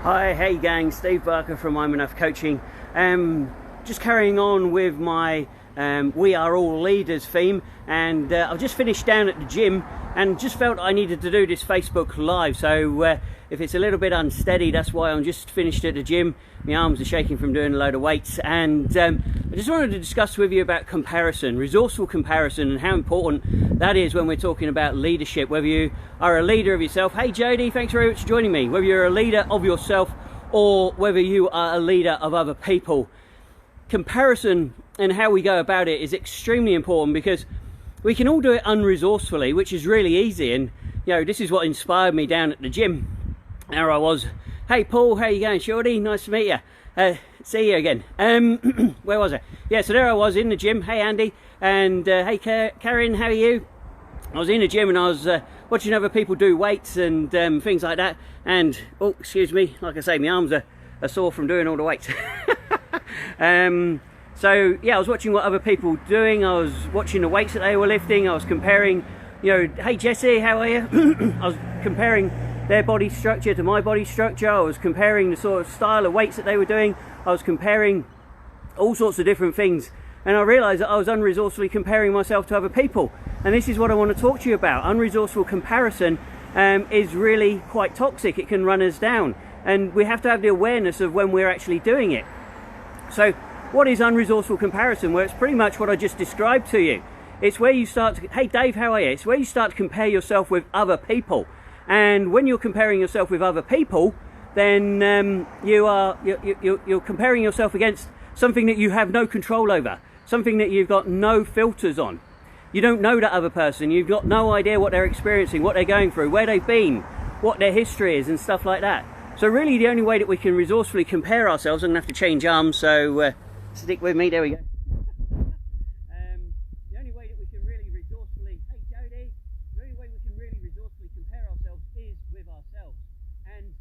Hi, hey gang, Steve Barker from I'm Enough Coaching. Just carrying on with my We Are All Leaders theme, and I've just finished down at the gym and just felt I needed to do this Facebook Live. So if it's a little bit unsteady, that's why I'm just finished at the gym. My arms are shaking from doing a load of weights, and I just wanted to discuss with you about comparison, resourceful comparison, and how important that is when we're talking about leadership. Whether you are a leader of yourself, hey Jody, thanks very much for joining me. Whether you're a leader of yourself or whether you are a leader of other people, comparison and how we go about it is extremely important, because we can all do it unresourcefully, which is really easy. And you know, this is what inspired me down at the gym. There I was. Hey Paul, how you going, Shorty? Nice to meet you. See you again. Where was I? Yeah, so there I was in the gym. Hey Andy, and hey Karen, how are you? I was in the gym and I was watching other people do weights and things like that. And oh, excuse me, like I say, my arms are sore from doing all the weights. So yeah, I was watching what other people were doing. I was watching the weights that they were lifting. I was comparing, you know, hey Jesse, how are you? I was comparing their body structure to my body structure. I was comparing the sort of style of weights that they were doing. I was comparing all sorts of different things, and I realized that I was unresourcefully comparing myself to other people. And this is what I want to talk to you about. Unresourceful comparison is really quite toxic. It can run us down, and we have to have the awareness of when we're actually doing it. So what is unresourceful comparison? Well, it's pretty much what I just described to you. It's where you start to, hey Dave, how are you? It's where you start to compare yourself with other people. And when you're comparing yourself with other people, then you're comparing yourself against something that you have no control over, something that you've got no filters on. You don't know that other person. You've got no idea what they're experiencing, what they're going through, where they've been, what their history is, and stuff like that. So really, the only way that we can resourcefully compare ourselves, I'm going to have to change arms, so stick with me. There we go. The only way that we can really resourcefully, hey Jody, the only way we can really resourcefully compare ourselves is with ourselves. And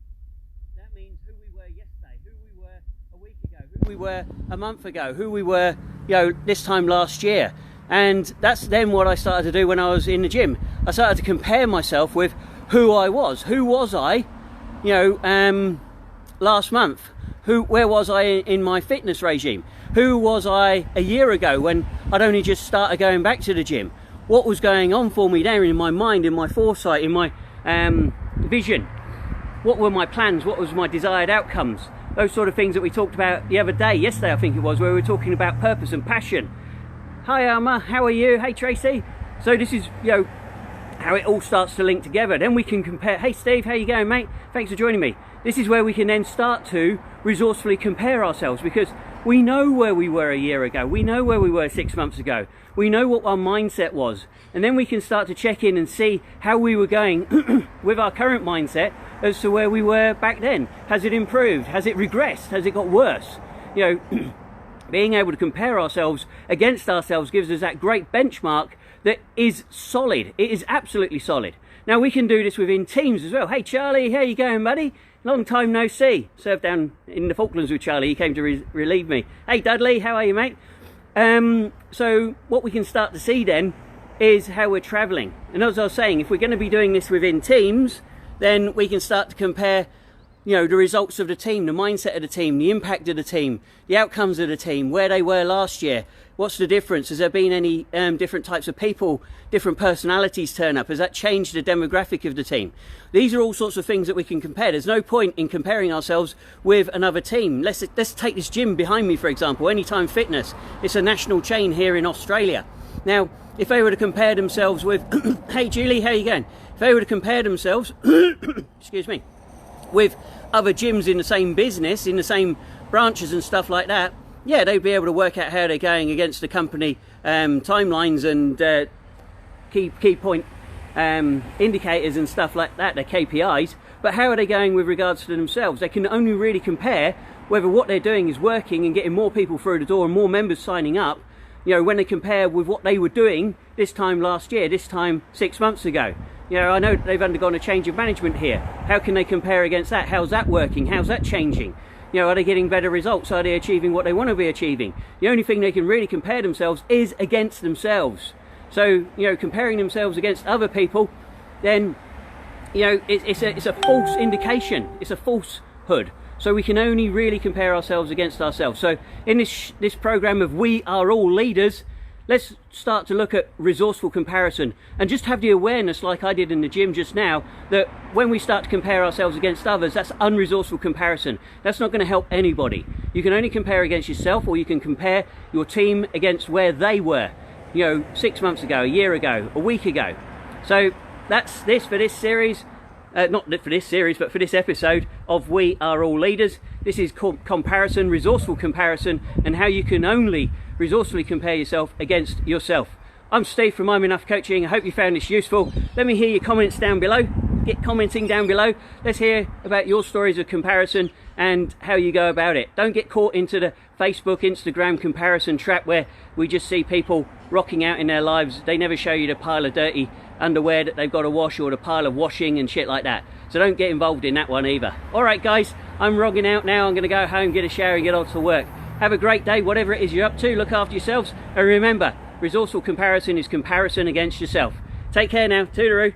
that means who we were yesterday, who we were a week ago, who we were a month ago, who we were, you know, this time last year. And that's then what I started to do when I was in the gym. I started to compare myself with who I was. Who was I, you know, last month? Where was I in my fitness regime? Who was I a year ago when I'd only just started going back to the gym? What was going on for me there in my mind, in my foresight, in my vision? What were my plans? What was my desired outcomes? Those sort of things that we talked about the other day, yesterday I think it was, where we were talking about purpose and passion. Hi Alma, how are you? Hey Tracy. So this is, you know, how it all starts to link together. Then we can compare. Hey Steve, how you going, mate? Thanks for joining me. This is where we can then start to resourcefully compare ourselves, because we know where we were a year ago. We know where we were 6 months ago. We know what our mindset was. And then we can start to check in and see how we were going with our current mindset as to where we were back then. Has it improved? Has it regressed? Has it got worse? You know, being able to compare ourselves against ourselves gives us that great benchmark that is solid. It is absolutely solid. Now we can do this within teams as well. Hey Charlie, how you going, buddy? Long time no see. Served down in the Falklands with Charlie. He came to relieve me. Hey Dudley, how are you, mate? So what we can start to see then is how we're traveling. And as I was saying, if we're going to be doing this within teams, then we can start to compare, you know, the results of the team, the mindset of the team, the impact of the team, the outcomes of the team, where they were last year. What's the difference? Has there been any different types of people, different personalities turn up? Has that changed the demographic of the team? These are all sorts of things that we can compare. There's no point in comparing ourselves with another team. Let's take this gym behind me, for example, Anytime Fitness. It's a national chain here in Australia. Now, if they were to compare themselves with, hey Julie, how you going? If they were to compare themselves, excuse me, with other gyms in the same business, in the same branches and stuff like that, yeah, they'd be able to work out how they're going against the company timelines and key point indicators and stuff like that, their KPIs. But how are they going with regards to themselves? They can only really compare whether what they're doing is working and getting more people through the door and more members signing up, you know, when they compare with what they were doing this time last year, this time 6 months ago. You know, I know they've undergone a change of management here. How can they compare against that? How's that working? How's that changing? You know, are they getting better results? Are they achieving what they want to be achieving? The only thing they can really compare themselves is against themselves. So, you know, comparing themselves against other people, then, you know, it's a false indication. It's a false selfhood. So we can only really compare ourselves against ourselves. So in this program of We Are All Leaders, let's start to look at resourceful comparison and just have the awareness, like I did in the gym just now, that when we start to compare ourselves against others, that's unresourceful comparison. That's not going to help anybody. You can only compare against yourself, or you can compare your team against where they were, 6 months ago, a year ago, a week ago. So that's this for this series. Not for this series, but for this episode of We Are All Leaders. This is comparison, resourceful comparison, and how you can only resourcefully compare yourself against yourself. I'm Steve from I'm Enough Coaching. I hope you found this useful. Let me hear your comments down below. Get commenting down below. Let's hear about your stories of comparison and how you go about it. Don't get caught into the Facebook, Instagram comparison trap where we just see people rocking out in their lives. They never show you the pile of dirty underwear that they've got to wash, or the pile of washing and shit like that. So don't get involved in that one either. Alright guys, I'm rogging out now. I'm going to go home, get a shower and get on to work. Have a great day, whatever it is you're up to. Look after yourselves, and remember, resourceful comparison is comparison against yourself. Take care now. Toodaloo.